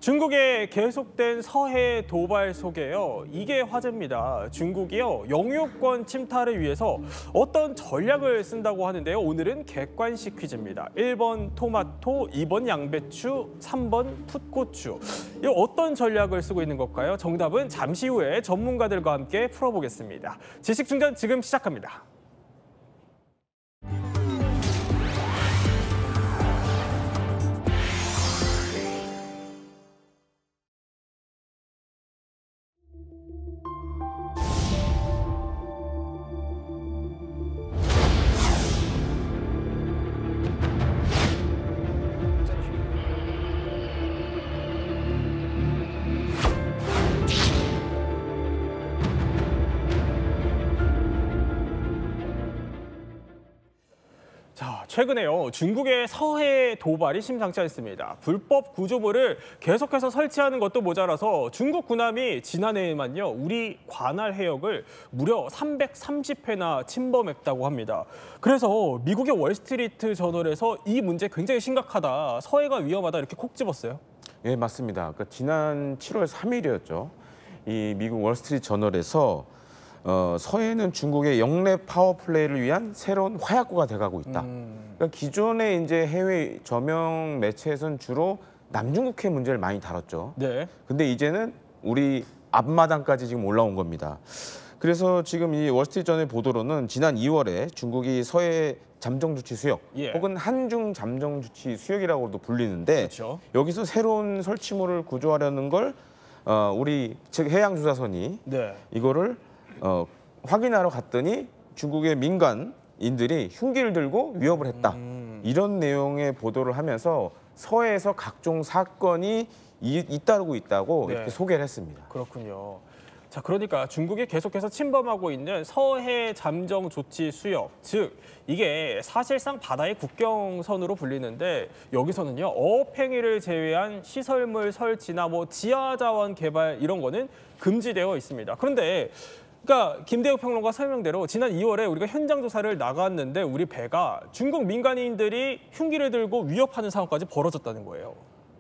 중국의 계속된 서해 도발 속에요. 이게 화제입니다. 중국이요, 영유권 침탈을 위해서 어떤 전략을 쓴다고 하는데요. 오늘은 객관식 퀴즈입니다. 1번 토마토, 2번 양배추, 3번 풋고추. 이 어떤 전략을 쓰고 있는 걸까요? 정답은 잠시 후에 전문가들과 함께 풀어보겠습니다. 지식충전 지금 시작합니다. 자, 최근에요. 중국의 서해 도발이 심상치 않습니다. 불법 구조물을 계속해서 설치하는 것도 모자라서 중국 군함이 지난해에만요, 우리 관할 해역을 무려 330회나 침범했다고 합니다. 그래서 미국의 월스트리트 저널에서 이 문제 굉장히 심각하다, 서해가 위험하다 이렇게 콕 집었어요. 예, 맞습니다. 그러니까 지난 7월 3일이었죠. 이 미국 월스트리트 저널에서 서해는 중국의 영내 파워플레이를 위한 새로운 화약고가 돼가고 있다. 그러니까 기존의 이제 해외 저명 매체에서는 주로 남중국해 문제를 많이 다뤘죠. 네. 근데 이제는 우리 앞마당까지 지금 올라온 겁니다. 그래서 지금 이 월스트리트 저널 보도로는 지난 2월에 중국이 서해 잠정주치 수역, 혹은 한중 잠정주치 수역이라고도 불리는데, 그렇죠. 여기서 새로운 설치물을 구조하려는 걸 우리 즉 해양조사선이 이거를 확인하러 갔더니 중국의 민간인들이 흉기를 들고 위협을 했다. 이런 내용의 보도를 하면서 서해에서 각종 사건이 잇따르고 있다고 이렇게 소개를 했습니다. 그렇군요. 자, 그러니까 중국이 계속해서 침범하고 있는 서해 잠정 조치 수역, 즉 이게 사실상 바다의 국경선으로 불리는데, 여기서는요, 어업행위를 제외한 시설물 설치나 지하 자원 개발 이런 거는 금지되어 있습니다. 그런데 그러니까 김대욱 평론가 설명대로 지난 2월에 우리가 현장 조사를 나갔는데 우리 배가 중국 민간인들이 흉기를 들고 위협하는 상황까지 벌어졌다는 거예요.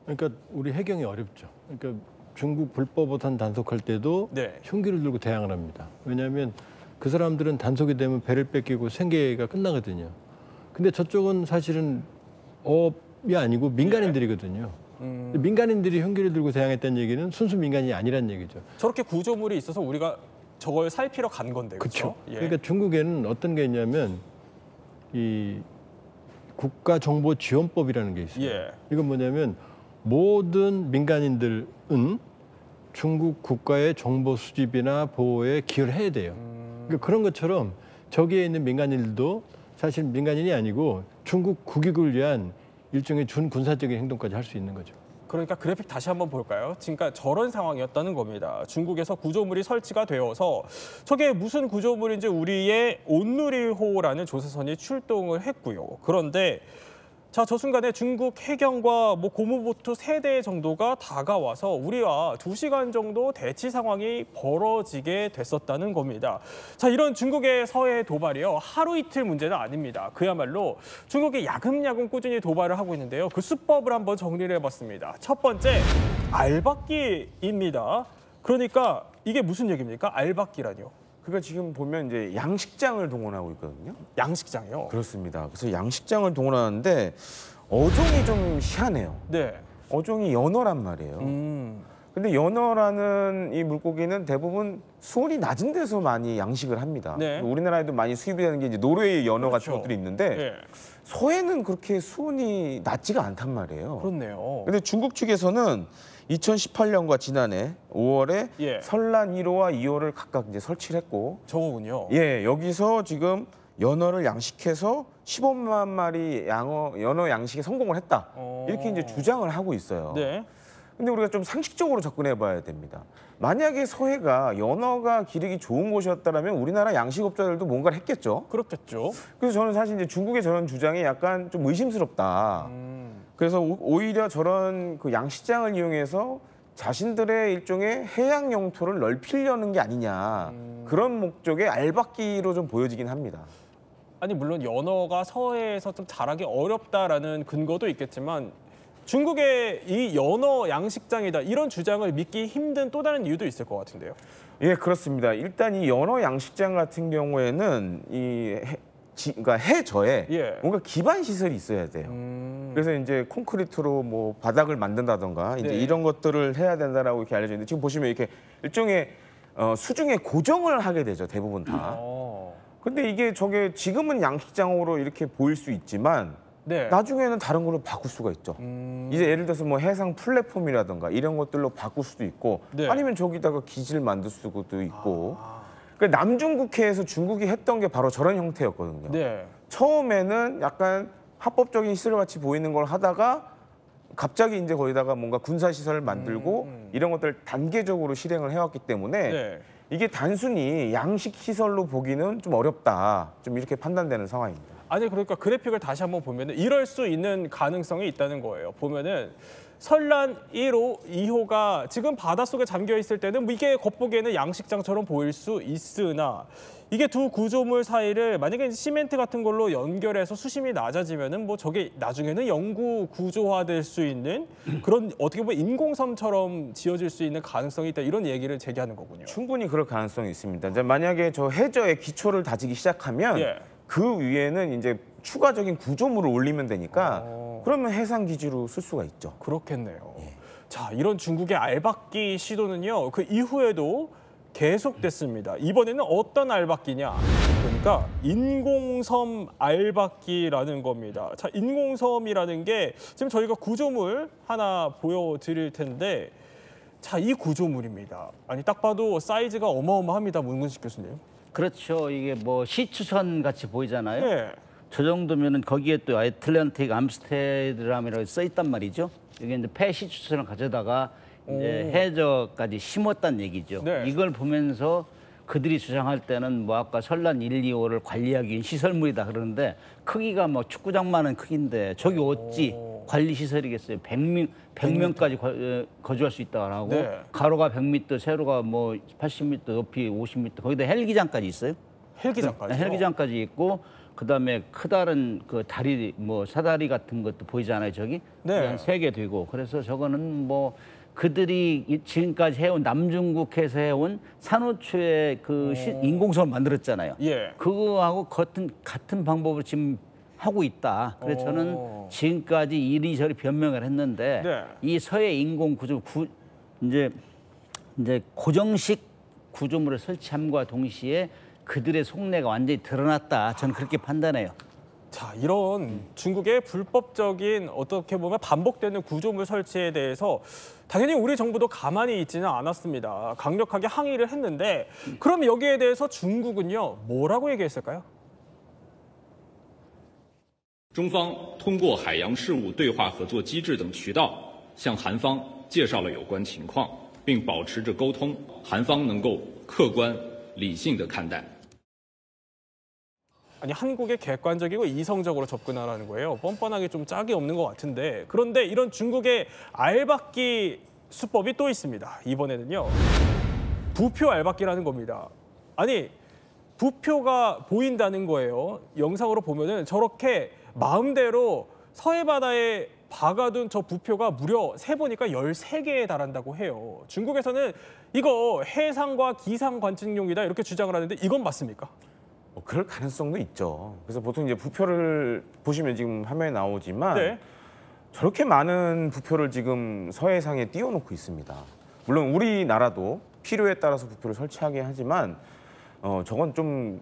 그러니까 우리 해경이 어렵죠. 그러니까 중국 불법어선 단속할 때도 흉기를 들고 대항을 합니다. 왜냐하면 그 사람들은 단속이 되면 배를 뺏기고 생계가 끝나거든요. 근데 저쪽은 사실은 어업이 아니고 민간인들이거든요. 민간인들이 흉기를 들고 대항했다는 얘기는 순수 민간인이 아니란 얘기죠. 저렇게 구조물이 있어서 우리가 저걸 살피러 간 건데, 그렇죠? 그러니까 중국에는 어떤 게 있냐면 이 국가정보지원법이라는 게 있어요. 이건 뭐냐면 모든 민간인들은 중국 국가의 정보 수집이나 보호에 기여를 해야 돼요. 그러니까 그런 것처럼 저기에 있는 민간인들도 사실 민간인이 아니고 중국 국익을 위한 일종의 준군사적인 행동까지 할 수 있는 거죠. 그러니까 그래픽 다시 한번 볼까요? 그러니까 저런 상황이었다는 겁니다. 중국에서 구조물이 설치가 되어서 저게 무슨 구조물인지 우리의 온누리호라는 조사선이 출동을 했고요. 그런데 자, 저 순간에 중국 해경과 고무보트 3대 정도가 다가와서 우리와 2시간 정도 대치 상황이 벌어지게 됐었다는 겁니다. 자, 이런 중국의 서해 도발이요, 하루 이틀 문제는 아닙니다. 그야말로 중국이 야금야금 꾸준히 도발을 하고 있는데요. 그 수법을 한번 정리를 해봤습니다. 첫 번째, 알박기입니다. 그러니까 이게 무슨 얘기입니까? 알박기라뇨. 그러니까 지금 보면 이제 양식장을 동원하고 있거든요. 양식장이요? 그렇습니다. 그래서 양식장을 동원하는데 어종이 좀 희한해요. 어종이 연어란 말이에요. 근데 연어라는 이 물고기는 대부분 수온이 낮은 데서 많이 양식을 합니다. 우리나라에도 많이 수입이 되는 게 이제 노르웨이 연어 같은 것들이 있는데 서해는 그렇게 수온이 낮지가 않단 말이에요. 그렇네요. 근데 중국 측에서는 2018년과 지난해 5월에 설란 1호와 2호를 각각 이제 설치를 했고, 저거군요. 여기서 지금 연어를 양식해서 15만 마리 연어 양식에 성공을 했다. 이렇게 이제 주장을 하고 있어요. 근데 우리가 좀 상식적으로 접근해 봐야 됩니다. 만약에 서해가 연어가 기르기 좋은 곳이었다면 우리나라 양식업자들도 뭔가를 했겠죠. 그렇겠죠. 그래서 저는 사실 이제 중국의 저런 주장이 약간 좀 의심스럽다. 그래서 오히려 저런 그 양식장을 이용해서 자신들의 일종의 해양 영토를 넓히려는 게 아니냐, 그런 목적의 알박기로 좀 보여지긴 합니다. 아니, 물론 연어가 서해에서 좀 자라기 어렵다라는 근거도 있겠지만 중국의 이 연어 양식장이다 이런 주장을 믿기 힘든 또 다른 이유도 있을 것 같은데요. 예, 그렇습니다. 일단 이 연어 양식장 같은 경우에는 그러니까 해저에 뭔가 기반 시설이 있어야 돼요. 그래서 이제 콘크리트로 뭐 바닥을 만든다던가 이제 이런 것들을 해야 된다라고 이렇게 알려져 있는데 지금 보시면 이렇게 일종의 수중에 고정을 하게 되죠. 대부분 다. 근데 이게 저게 지금은 양식장으로 이렇게 보일 수 있지만 나중에는 다른 걸로 바꿀 수가 있죠. 이제 예를 들어서 뭐 해상 플랫폼이라든가 이런 것들로 바꿀 수도 있고 아니면 저기다가 기지를 만들 수도 있고. 그러니까 남중국해에서 중국이 했던 게 바로 저런 형태였거든요. 처음에는 약간 합법적인 시설 같이 보이는 걸 하다가 갑자기 이제 거기다가 뭔가 군사시설을 만들고 이런 것들을 단계적으로 실행을 해왔기 때문에 이게 단순히 양식 시설로 보기는 좀 어렵다. 좀 이렇게 판단되는 상황입니다. 아니 그러니까 그래픽을 다시 한번 보면은 이럴 수 있는 가능성이 있다는 거예요. 보면은 설란 1호, 2호가 지금 바닷속에 잠겨 있을 때는 뭐 이게 겉보기에는 양식장처럼 보일 수 있으나 이게 두 구조물 사이를 만약에 시멘트 같은 걸로 연결해서 수심이 낮아지면은 뭐 저게 나중에는 영구 구조화될 수 있는 그런 어떻게 보면 인공섬처럼 지어질 수 있는 가능성이 있다 이런 얘기를 제기하는 거군요. 충분히 그럴 가능성이 있습니다. 이제 만약에 저 해저의 기초를 다지기 시작하면 그 위에는 이제 추가적인 구조물을 올리면 되니까 그러면 해상 기지로 쓸 수가 있죠. 그렇겠네요. 자, 이런 중국의 알박기 시도는요. 그 이후에도 계속됐습니다. 이번에는 어떤 알박기냐? 그러니까 인공섬 알박기라는 겁니다. 자, 인공섬이라는 게 지금 저희가 구조물 하나 보여드릴 텐데 자, 이 구조물입니다. 아니 딱 봐도 사이즈가 어마어마합니다. 문근식 교수님. 그렇죠. 이게 뭐 시추선 같이 보이잖아요. 저 정도면은 거기에 또 애틀랜틱 암스테르담이라고 써 있단 말이죠. 여기 이제 폐 시추선을 가져다가 이제 해저까지 심었다는 얘기죠. 이걸 보면서 그들이 주장할 때는 뭐 아까 설란 1, 2호를 관리하기 위한 시설물이다 그러는데 크기가 뭐 축구장만한 크기인데 저기 어찌 관리 시설이겠어요. 100명까지 거주할 수 있다고 하고 가로가 100m, 세로가 뭐 80m, 높이 50m 거기다 헬기장까지 있어요. 헬기장까지요? 헬기장까지 있고 그다음에 크다른 그 다리 뭐 사다리 같은 것도 보이잖아요. 저기 한 3개 되고 그래서 저거는 뭐 그들이 지금까지 해온 남중국해에서 해온 산호초의 그 인공섬을 만들었잖아요. 그거하고 같은 방법으로 지금 하고 있다. 그래서 저는 지금까지 이리저리 변명을 했는데 이 서해 인공 구조 이제 고정식 구조물을 설치함과 동시에 그들의 속내가 완전히 드러났다. 저는 그렇게 판단해요. 자, 이런 중국의 불법적인 어떻게 보면 반복되는 구조물 설치에 대해서 당연히 우리 정부도 가만히 있지는 않았습니다. 강력하게 항의를 했는데 그럼 여기에 대해서 중국은요, 뭐라고 얘기했을까요? 中方通过海洋事务对话合作机制等渠道向韩方介绍了有关情况，并保持着沟通，韩方能够客观理性地看待。 아니 한국에 객관적이고 이성적으로 접근하라는 거예요. 뻔뻔하게 좀 짝이 없는 것 같은데 그런데 이런 중국의 알박기 수법이 또 있습니다. 이번에는요. 부표 알박기라는 겁니다. 아니 부표가 보인다는 거예요. 영상으로 보면은 저렇게 마음대로 서해 바다에 박아둔 저 부표가 무려 세보니까 13개에 달한다고 해요. 중국에서는 이거 해상과 기상 관측용이다 이렇게 주장을 하는데 이건 맞습니까? 그럴 가능성도 있죠. 그래서 보통 이제 부표를 보시면 지금 화면에 나오지만 저렇게 많은 부표를 지금 서해상에 띄워놓고 있습니다. 물론 우리나라도 필요에 따라서 부표를 설치하긴 하지만 저건 좀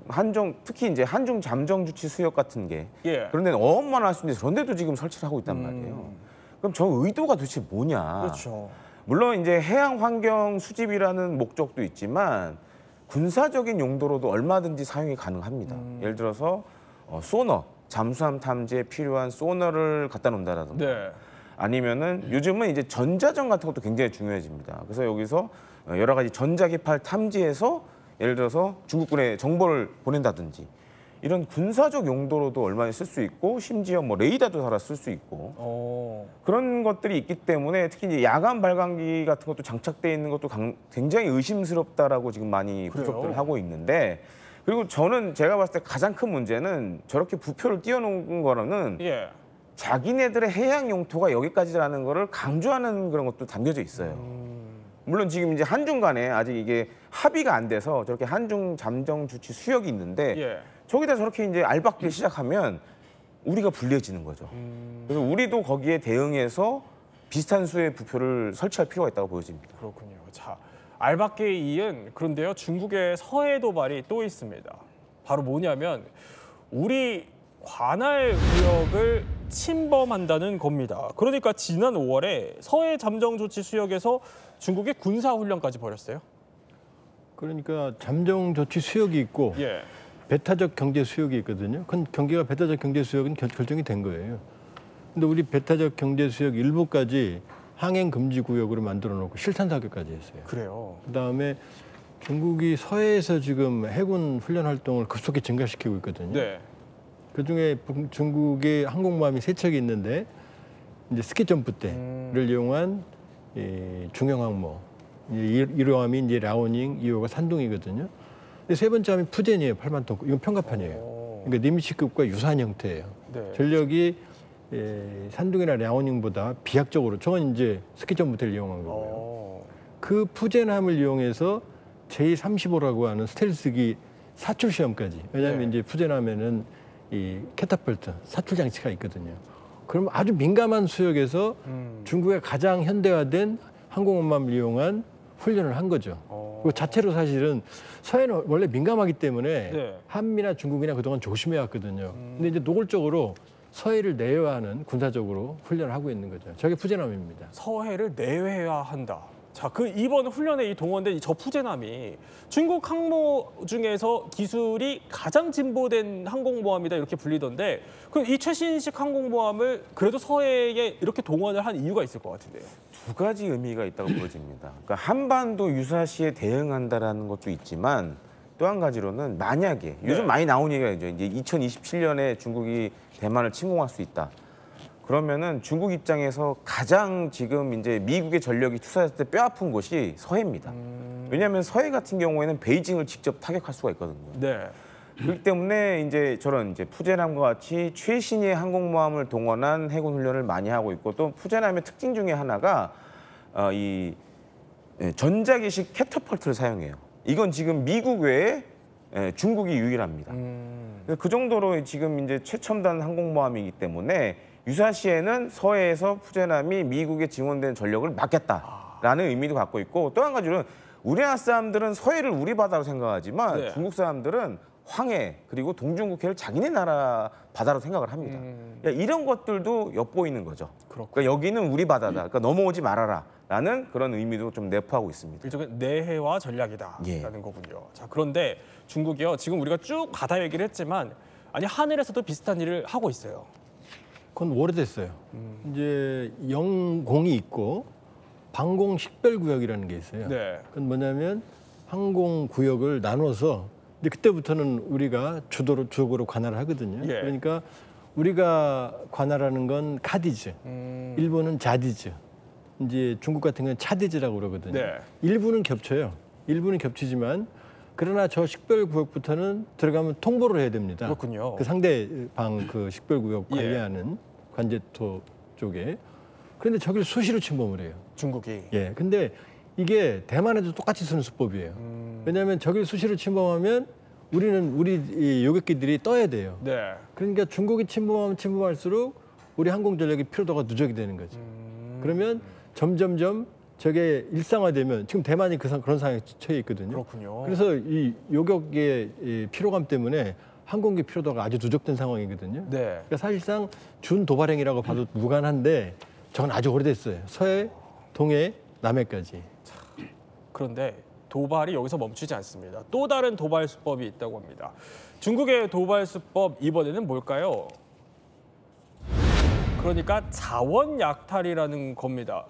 특히 이제 한중 잠정 주치 수역 같은 게 그런 데는 어업만 할 수 있는데 그런 데도 지금 설치를 하고 있단 말이에요. 그럼 저 의도가 도대체 뭐냐? 그렇죠. 물론 이제 해양 환경 수집이라는 목적도 있지만 군사적인 용도로도 얼마든지 사용이 가능합니다. 예를 들어서 소너, 잠수함 탐지에 필요한 소너를 갖다 놓는다라든가 아니면은 요즘은 이제 전자전 같은 것도 굉장히 중요해집니다. 그래서 여기서 여러 가지 전자기파를 탐지해서 예를 들어서 중국군에 정보를 보낸다든지 이런 군사적 용도로도 얼마나 쓸 수 있고 심지어 뭐 레이더도 달아 쓸 수 있고 그런 것들이 있기 때문에 특히 이제 야간 발광기 같은 것도 장착돼 있는 것도 굉장히 의심스럽다라고 지금 많이 분석들을 하고 있는데 그리고 저는 제가 봤을 때 가장 큰 문제는 저렇게 부표를 띄워놓은 거로는 자기네들의 해양 영토가 여기까지라는 거를 강조하는 그런 것도 담겨져 있어요. 물론 지금 이제 한중 간에 아직 이게 합의가 안 돼서 저렇게 한중 잠정 조치 수역이 있는데 예. 저기다 저렇게 이제 알박기 시작하면 우리가 불리해지는 거죠. 그래서 우리도 거기에 대응해서 비슷한 수의 부표를 설치할 필요가 있다고 보여집니다. 그렇군요. 자, 알박기에 이은 그런데요, 중국의 서해 도발이 또 있습니다. 바로 뭐냐면 우리 관할 구역을 침범한다는 겁니다. 그러니까 지난 5월에 서해 잠정 조치 수역에서 중국이 군사 훈련까지 벌였어요. 그러니까 잠정 조치 수역이 있고 예. 배타적 경제 수역이 있거든요. 그건 경계가 배타적 경제 수역은 결정이 된 거예요. 근데 우리 배타적 경제 수역 일부까지 항행 금지 구역으로 만들어 놓고 실탄 사격까지 했어요. 그래요. 그다음에 중국이 서해에서 지금 해군 훈련 활동을 급속히 증가시키고 있거든요. 네. 그중에 중국의 항공모함이 3척이 있는데 이제 스키 점프 때를 이용한 중형 항모 1호함이 이제 라오닝, 2호가 산둥이거든요. 근데 세 번째 함이 푸젠이에요. 8만 톤. 이건 평가판이에요. 그러니까 니미츠급과 유사한 형태예요. 네. 전력이 산둥이나 라오닝보다 비약적으로 저건 이제 스키 점프대를 이용한 거고요. 그 푸젠함을 이용해서 J-35라고 하는 스텔스기 사출 시험까지. 왜냐하면 이제 푸젠함에는 이 캐타펄트 사출 장치가 있거든요. 그럼 아주 민감한 수역에서 중국의 가장 현대화된 항공모함을 이용한 훈련을 한 거죠. 그 자체로 사실은 서해는 원래 민감하기 때문에 네. 한미나 중국이나 그동안 조심해 왔거든요. 근데 이제 노골적으로 서해를 내외화하는 군사적으로 훈련을 하고 있는 거죠. 저게 푸젠함입니다. 서해를 내외화한다. 자, 그 이번 훈련에 이 동원된 저 푸젠함이 중국 항모 중에서 기술이 가장 진보된 항공모함이다 이렇게 불리던데, 그 이 최신식 항공모함을 그래도 서해에 이렇게 동원을 한 이유가 있을 것 같은데요. 두 가지 의미가 있다고 보여집니다. 그러니까 한반도 유사시에 대응한다라는 것도 있지만 또 한 가지로는 만약에 요즘 많이 나온 얘기가 이제 2027년에 중국이 대만을 침공할 수 있다. 그러면은 중국 입장에서 가장 지금 이제 미국의 전력이 투사했을 때 뼈아픈 곳이 서해입니다. 왜냐하면 서해 같은 경우에는 베이징을 직접 타격할 수가 있거든요. 네. 그렇기 때문에 이제 저런 이제 푸젠함과 같이 최신의 항공모함을 동원한 해군 훈련을 많이 하고 있고, 또 푸젠함의 특징 중에 하나가 이 전자기식 캐터펄트를 사용해요. 이건 지금 미국 외에 중국이 유일합니다. 그 정도로 지금 이제 최첨단 항공모함이기 때문에 유사시에는 서해에서 푸젠함이 미국에 지원된 전력을 막겠다라는 의미도 갖고 있고, 또 한 가지는 우리나라 사람들은 서해를 우리 바다로 생각하지만 네. 중국 사람들은 황해 그리고 동중국해를 자기네 나라 바다로 생각을 합니다. 그러니까 이런 것들도 엿보이는 거죠. 그러니까 여기는 우리 바다다. 그러니까 넘어오지 말아라라는 그런 의미도 좀 내포하고 있습니다. 일종의 내해화 전략이다라는 거군요. 자, 그런데 중국이요, 지금 우리가 쭉 바다 얘기를 했지만 아니 하늘에서도 비슷한 일을 하고 있어요. 그건 오래됐어요. 이제 영공이 있고 방공 식별구역이라는 게 있어요. 네. 그건 뭐냐면 항공구역을 나눠서 이제 그때부터는 우리가 주도로 관할을 하거든요. 예. 그러니까 우리가 관할하는 건 카디즈, 일본은 자디즈, 이제 중국 같은 건 차디즈라고 그러거든요. 네. 일부는 겹쳐요. 일부는 겹치지만 그러나 저 식별구역부터는 들어가면 통보를 해야 됩니다. 그렇군요. 그 상대방 그 식별구역 예. 관리하는 관제토 쪽에. 그런데 저길 수시로 침범을 해요. 중국이. 예. 근데 이게 대만에도 똑같이 쓰는 수법이에요. 왜냐하면 저길 수시로 침범하면 우리 이 요격기들이 떠야 돼요. 네. 그러니까 중국이 침범하면 침범할수록 우리 항공 전력의 피로도가 누적이 되는 거죠. 그러면 점점점 저게 일상화되면 지금 대만이 그런 상황에 처해 있거든요. 그렇군요. 그래서 이 요격의 이 피로감 때문에 항공기 피로도가 아주 누적된 상황이거든요. 네. 그러니까 사실상 준 도발행위라고 봐도 무관한데 저건 아주 오래됐어요. 서해, 동해, 남해까지. 그런데 도발이 여기서 멈추지 않습니다. 또 다른 도발 수법이 있다고 합니다. 중국의 도발 수법 이번에는 뭘까요? 그러니까 자원 약탈이라는 겁니다.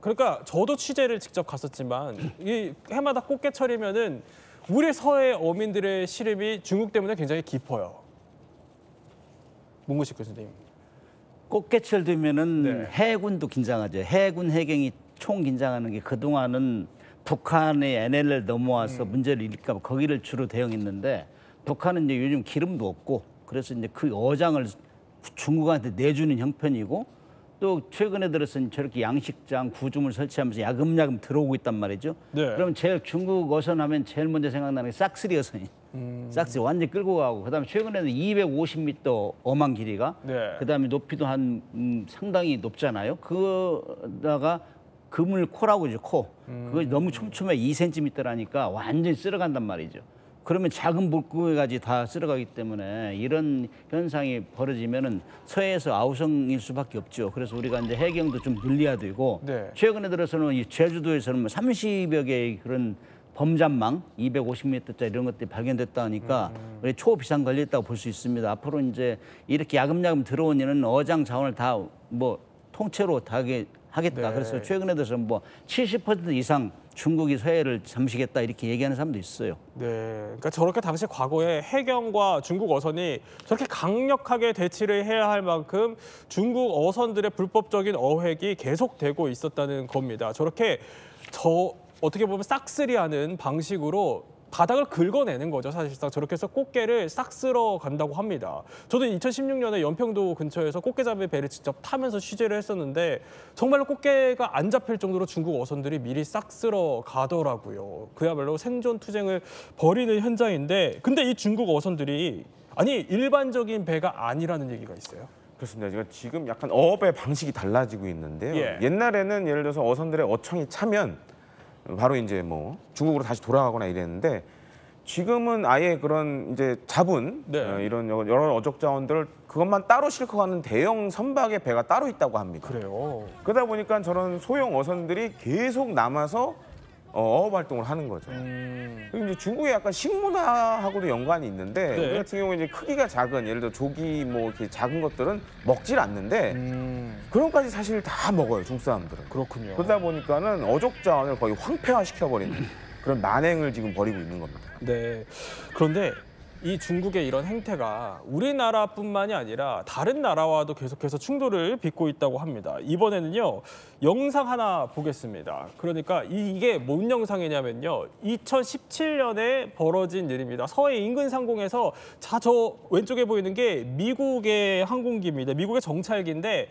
그러니까 저도 취재를 직접 갔었지만 이 해마다 꽃게철이면은 우리 서해 어민들의 시름이 중국 때문에 굉장히 깊어요. 문구식 교수님. 꽃게철 되면은 네. 해군도 긴장하죠. 해군 해경이 총 긴장하는 게 그동안은 북한의 NLL 넘어와서 문제를 일으킬까 봐 거기를 주로 대응했는데 북한은 이제 요즘 기름도 없고 그래서 이제 그 어장을 중국한테 내주는 형편이고 또 최근에 들어서는 저렇게 양식장 구점을 설치하면서 야금야금 들어오고 있단 말이죠. 네. 그럼 제일 중국 어선 하면 제일 먼저 생각나는 게 싹쓸이 어선이. 싹쓸이 완전히 끌고 가고 그다음에 최근에는 250m 엄한 길이가 네. 그다음에 높이도 한 상당히 높잖아요. 그다가 그물코라고 이제 코. 그거 너무 촘촘해 2cm라니까 완전히 쓸어간단 말이죠. 그러면 작은 물고기까지 다 쓸어가기 때문에 이런 현상이 벌어지면은 서해에서 아우성일 수밖에 없죠. 그래서 우리가 이제 해경도 좀 늘려야 되고 네. 최근에 들어서는 이 제주도에서는 뭐 30여 개의 그런 범잠망 250m짜리 이런 것들이 발견됐다 하니까 우리 초비상 걸렸다고 볼 수 있습니다. 앞으로 이제 이렇게 야금야금 들어온 이는 어장 자원을 다 뭐 통째로 다 하겠다. 네. 그래서 최근에 들어서 뭐 70% 이상 중국이 서해를 잠시겠다 이렇게 얘기하는 사람도 있어요. 네, 그러니까 저렇게 당시 과거에 해경과 중국 어선이 저렇게 강력하게 대치를 해야 할 만큼 중국 어선들의 불법적인 어획이 계속되고 있었다는 겁니다. 저렇게 어떻게 보면 싹쓸이하는 방식으로 바닥을 긁어내는 거죠. 사실상 저렇게 해서 꽃게를 싹 쓸어 간다고 합니다. 저도 2016년에 연평도 근처에서 꽃게잡이 배를 직접 타면서 취재를 했었는데 정말로 꽃게가 안 잡힐 정도로 중국 어선들이 미리 싹 쓸어 가더라고요. 그야말로 생존 투쟁을 벌이는 현장인데 근데 이 중국 어선들이 아니 일반적인 배가 아니라는 얘기가 있어요. 그렇습니다. 지금 약간 어업의 방식이 달라지고 있는데요. 예. 옛날에는 예를 들어서 어선들의 어청이 차면 바로 이제 뭐 중국으로 다시 돌아가거나 이랬는데 지금은 아예 그런 이제 잡은 네. 이런 여러 어족 자원들을 그것만 따로 싣고 가는 대형 선박의 배가 따로 있다고 합니다. 그래요. 그러다 보니까 저런 소형 어선들이 계속 남아서 어업 활동을 하는 거죠. 그리고 이제 중국의 약간 식문화하고도 연관이 있는데 네. 우리 같은 경우에 이제 크기가 작은 예를 들어 조기 뭐 이렇게 작은 것들은 먹질 않는데 그런 것까지 사실 다 먹어요 중국 사람들은. 그렇군요. 그러다 보니까는 어족 자원을 거의 황폐화 시켜버리는 그런 만행을 지금 벌이고 있는 겁니다. 네. 그런데 이 중국의 이런 행태가 우리나라뿐만이 아니라 다른 나라와도 계속해서 충돌을 빚고 있다고 합니다. 이번에는요, 영상 하나 보겠습니다. 그러니까 이게 뭔 영상이냐면요. 2017년에 벌어진 일입니다. 서해 인근 상공에서 저 왼쪽에 보이는 게 미국의 항공기입니다. 미국의 정찰기인데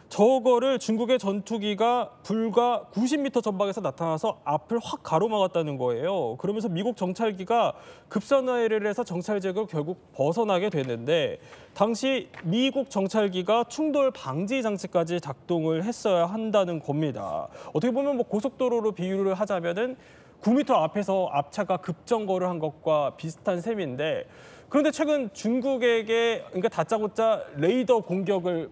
저거를 중국의 전투기가 불과 90m 전방에서 나타나서 앞을 확 가로막았다는 거예요. 그러면서 미국 정찰기가 급선회를 해서 정찰제를 결국 벗어나게 됐는데 당시 미국 정찰기가 충돌 방지 장치까지 작동을 했어야 한다는 겁니다. 어떻게 보면 뭐 고속도로로 비유를 하자면은 9m 앞에서 앞차가 급정거를 한 것과 비슷한 셈인데 그런데 최근 중국에게 그러니까 다짜고짜 레이저 공격을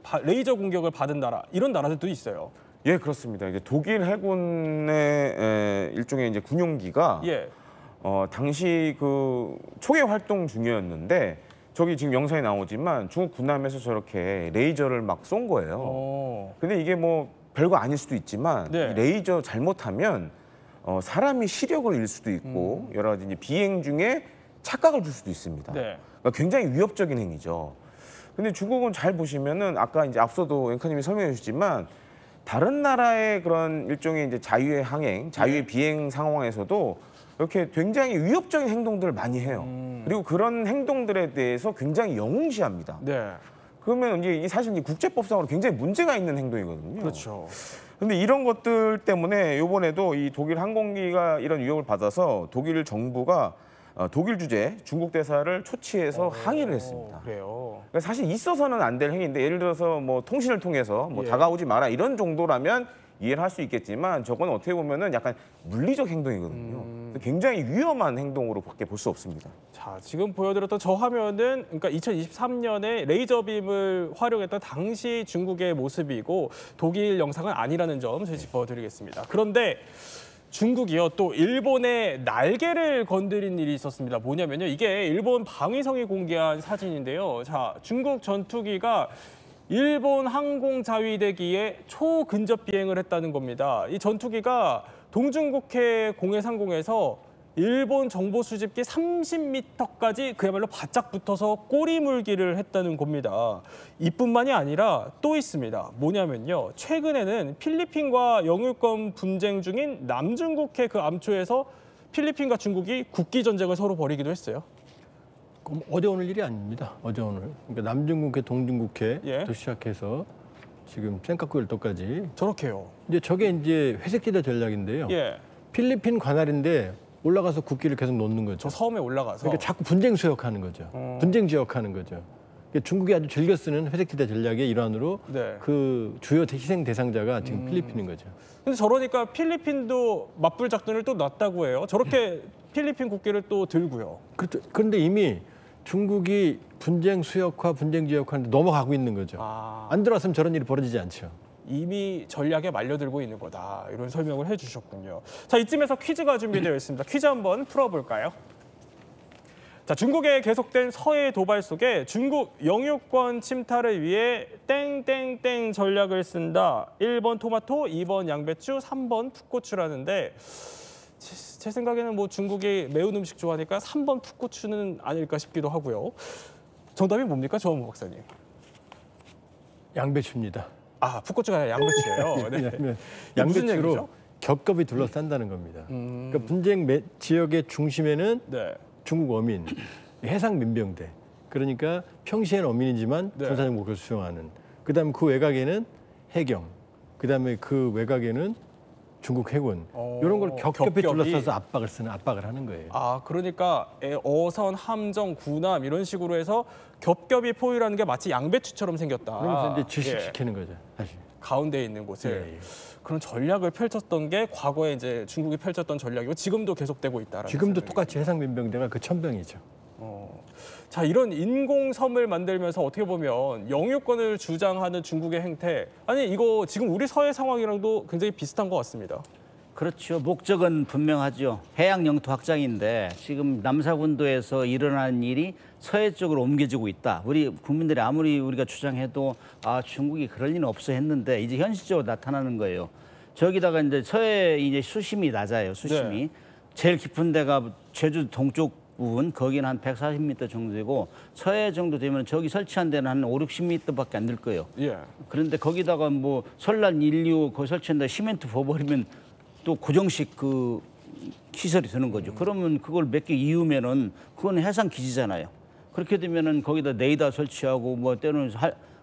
받은 나라 이런 나라들도 있어요. 예, 그렇습니다. 이제 독일 해군의 일종의 이제 군용기가 예. 당시 그 초계 활동 중이었는데 저기 지금 영상에 나오지만 중국 군함에서 저렇게 레이저를 막 쏜 거예요. 근데 이게 뭐 별거 아닐 수도 있지만 네. 이 레이저 잘못하면 사람이 시력을 잃을 수도 있고 여러 가지 이제 비행 중에 착각을 줄 수도 있습니다. 네. 그러니까 굉장히 위협적인 행위죠. 근데 중국은 잘 보시면은 아까 이제 앞서도 앵커님이 설명해 주셨지만 다른 나라의 그런 일종의 이제 자유의 항행, 자유의 비행 상황에서도 이렇게 굉장히 위협적인 행동들을 많이 해요. 그리고 그런 행동들에 대해서 굉장히 영웅시합니다. 네. 그러면 이제 사실 이제 국제법상으로 굉장히 문제가 있는 행동이거든요. 그렇죠. 근데 이런 것들 때문에 이번에도 이 독일 항공기가 이런 위협을 받아서 독일 정부가 독일 주재 중국 대사를 초치해서 항의를 했습니다. 그래요. 그러니까 사실 있어서는 안 될 행위인데 예를 들어서 뭐 통신을 통해서 뭐 예. 다가오지 마라 이런 정도라면 이해를 할 수 있겠지만 저건 어떻게 보면은 약간 물리적 행동이거든요. 굉장히 위험한 행동으로밖에 볼 수 없습니다. 자, 지금 보여드렸던 저 화면은 그러니까 2023년에 레이저빔을 활용했던 당시 중국의 모습이고 독일 영상은 아니라는 점 저희 짚어드리겠습니다. 그런데 중국이요 또 일본의 날개를 건드린 일이 있었습니다. 뭐냐면요 이게 일본 방위성이 공개한 사진인데요. 자, 중국 전투기가 일본 항공자위대기에 초근접 비행을 했다는 겁니다. 이 전투기가 동중국해 공해 상공에서 일본 정보 수집기 30m까지 그야말로 바짝 붙어서 꼬리물기를 했다는 겁니다. 이뿐만이 아니라 또 있습니다. 뭐냐면요. 최근에는 필리핀과 영유권 분쟁 중인 남중국해 그 암초에서 필리핀과 중국이 국기 전쟁을 서로 벌이기도 했어요. 어제 오늘 일이 아닙니다. 어제 오늘. 그러니까 남중국해, 동중국해부터 예. 시작해서 지금 센카쿠 열도까지. 저렇게요. 이제 저게 이제 회색지대 전략인데요. 예. 필리핀 관할인데 올라가서 국기를 계속 놓는 거죠. 저 섬에 올라가서. 그러니까 자꾸 분쟁 수역하는 거죠. 분쟁 지역하는 거죠. 그러니까 중국이 아주 즐겨 쓰는 회색지대 전략의 일환으로 네. 그 주요 희생 대상자가 지금 필리핀인 거죠. 근데 저러니까 필리핀도 맞불 작전을 또 놨다고 해요. 저렇게 필리핀 국기를 또 들고요. 그렇죠. 그런데 이미 중국이 분쟁 수역화, 분쟁 지역화하는데 넘어가고 있는 거죠. 안 들어왔으면 저런 일이 벌어지지 않죠. 이미 전략에 말려들고 있는 거다. 이런 설명을 해주셨군요. 자, 이쯤에서 퀴즈가 준비되어 있습니다. 퀴즈 한번 풀어볼까요? 자, 중국의 계속된 서해 도발 속에 중국 영유권 침탈을 위해 땡땡땡 전략을 쓴다. 1번 토마토, 2번 양배추, 3번 풋고추라는데 제 생각에는 뭐 중국이 매운 음식 좋아하니까 3번 풋고추는 아닐까 싶기도 하고요. 정답이 뭡니까, 조원모 박사님? 양배추입니다. 아, 풋고추가 아니라 양배추예요. 네. 왜냐하면 무슨 얘기죠? 양배추로 겹겹이 둘러싼다는 겁니다. 그러니까 분쟁 지역의 중심에는 네. 중국 어민, 해상 민병대. 그러니까 평시에는 어민이지만 네. 군사적 목표를 수행하는. 그다음에 그 외곽에는 해경. 그다음에 그 외곽에는 중국 해군. 이런 걸 겹겹이 둘러싸서 압박을 하는 거예요. 아, 그러니까 어선, 함정, 군함 이런 식으로 해서 겹겹이 포위라는 게 마치 양배추처럼 생겼다. 그러면서 이제 질식시키는 거죠, 사실. 가운데에 있는 곳을. 예. 그런 전략을 펼쳤던 게 과거에 이제 중국이 펼쳤던 전략이고 지금도 계속되고 있다라는. 지금도 설명이죠. 똑같이 해상 민병대가 그 천병이죠. 자, 이런 인공섬을 만들면서 어떻게 보면 영유권을 주장하는 중국의 행태, 아니 이거 지금 우리 서해 상황이랑도 굉장히 비슷한 것 같습니다. 그렇죠. 목적은 분명하죠. 해양 영토 확장인데 지금 남사군도에서 일어나는 일이 서해 쪽으로 옮겨지고 있다. 우리 국민들이 아무리 우리가 주장해도 아, 중국이 그럴 리는 없어 했는데 이제 현실적으로 나타나는 거예요. 저기다가 이제 서해 이제 수심이 낮아요. 수심이. 네. 제일 깊은 데가 제주 동쪽 부분, 거기는 한 140m 정도 되고 서해 정도 되면 저기 설치한 데는 한 5, 60m밖에 안 될 거예요. 예. 그런데 거기다가 뭐 설날 인류 거기 설치한다 시멘트 부어버리면 또 고정식 그 시설이 되는 거죠. 그러면 그걸 몇 개 이으면은 그건 해상 기지잖아요. 그렇게 되면은 거기다 레이더 설치하고 뭐 때로는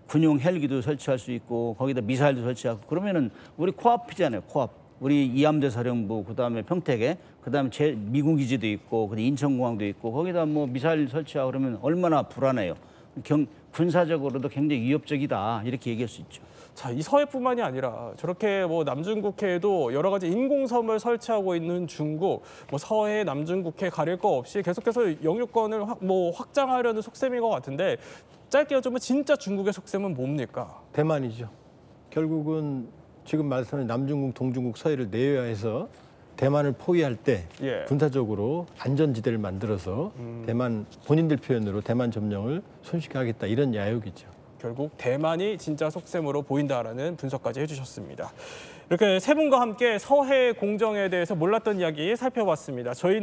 군용 헬기도 설치할 수 있고 거기다 미사일도 설치하고 그러면은 우리 코앞이잖아요. 코앞. 우리 이함대 사령부 그다음에 평택에 그다음에 미군 기지도 있고 그다음에 인천공항도 있고 거기다 뭐 미사일 설치하고 그러면 얼마나 불안해요. 군사적으로도 굉장히 위협적이다 이렇게 얘기할 수 있죠. 자, 이 서해뿐만이 아니라 저렇게 뭐 남중국해에도 여러 가지 인공섬을 설치하고 있는 중국, 뭐 서해, 남중국해 가릴 거 없이 계속해서 영유권을 확장하려는 속셈인 것 같은데 짧게 여쭤보면 진짜 중국의 속셈은 뭡니까? 대만이죠. 결국은 지금 말씀하신 남중국, 동중국, 서해를 내외화해서 대만을 포위할 때 예. 군사적으로 안전지대를 만들어서 대만 본인들 표현으로 대만 점령을 손쉽게 하겠다 이런 야욕이죠. 결국 대만이 진짜 속셈으로 보인다라는 분석까지 해주셨습니다. 이렇게 세 분과 함께 서해 공정에 대해서 몰랐던 이야기 살펴봤습니다. 저희